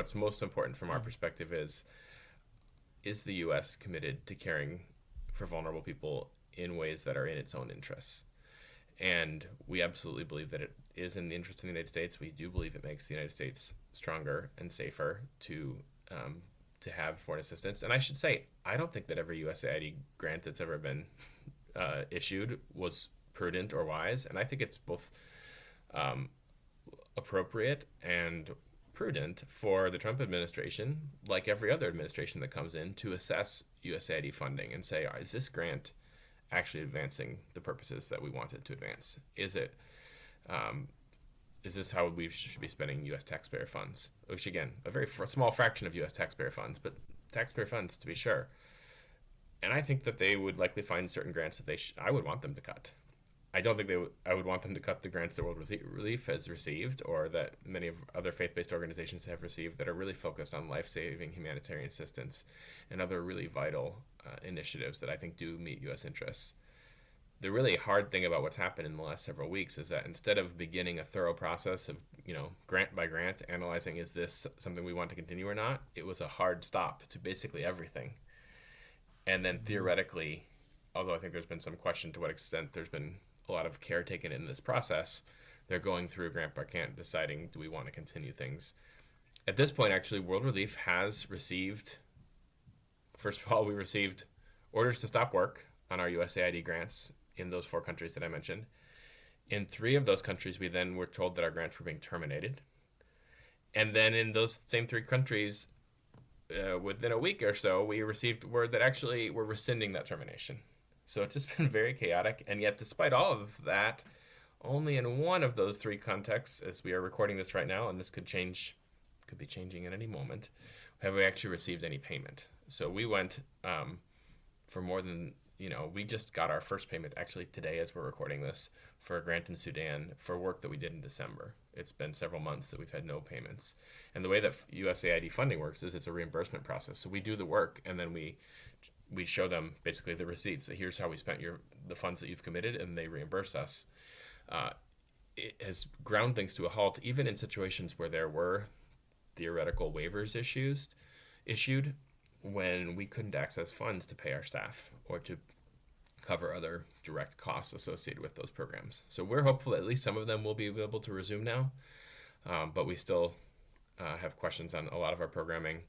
What's most important from our perspective is the U.S. committed to caring for vulnerable people in ways that are in its own interests? And we absolutely believe that it is in the interest of the United States. We do believe it makes the United States stronger and safer to have foreign assistance. And I should say, I don't think that every USAID grant that's ever been issued was prudent or wise. And I think it's both um, appropriate and prudent for the Trump administration, like every other administration that comes in, to assess USAID funding and say, is this grant actually advancing the purposes that we want it to advance? Um, is this how we should be spending U.S. taxpayer funds? Which, again, a very small fraction of U.S. taxpayer funds, but taxpayer funds to be sure. And I think that they would likely find certain grants that I would want them to cut. I don't think I would want them to cut the grants that World Relief has received, or that many of other faith-based organizations have received, that are really focused on life-saving humanitarian assistance and other really vital initiatives that I think do meet U.S. interests. The really hard thing about what's happened in the last several weeks is that instead of beginning a thorough process of, grant by grant, analyzing is this something we want to continue or not, it was a hard stop to basically everything. And then theoretically, although I think there's been some question to what extent there's been a lot of care taken in this process, they're going through grant by grant, deciding, do we want to continue things? At this point, actually, World Relief has received, first of all, we received orders to stop work on our USAID grants in those 4 countries that I mentioned. In 3 of those countries, we then were told that our grants were being terminated. And then in those same 3 countries, within a week or so, we received word that actually we're rescinding that termination. So it's just been very chaotic. And yet, despite all of that, only in 1 of those 3 contexts, as we are recording this right now, and this could be changing at any moment, have we actually received any payment. So we went for more than, we just got our first payment actually today as we're recording this for a grant in Sudan for work that we did in December. It's been several months that we've had no payments. And the way that USAID funding works is it's a reimbursement process. So we do the work, and then we show them basically the receipts. So here's how we spent the funds that you've committed, and they reimburse us. It has ground things to a halt, even in situations where there were theoretical waivers issued when we couldn't access funds to pay our staff or to cover other direct costs associated with those programs. So we're hopeful that at least some of them will be able to resume now, but we still have questions on a lot of our programming.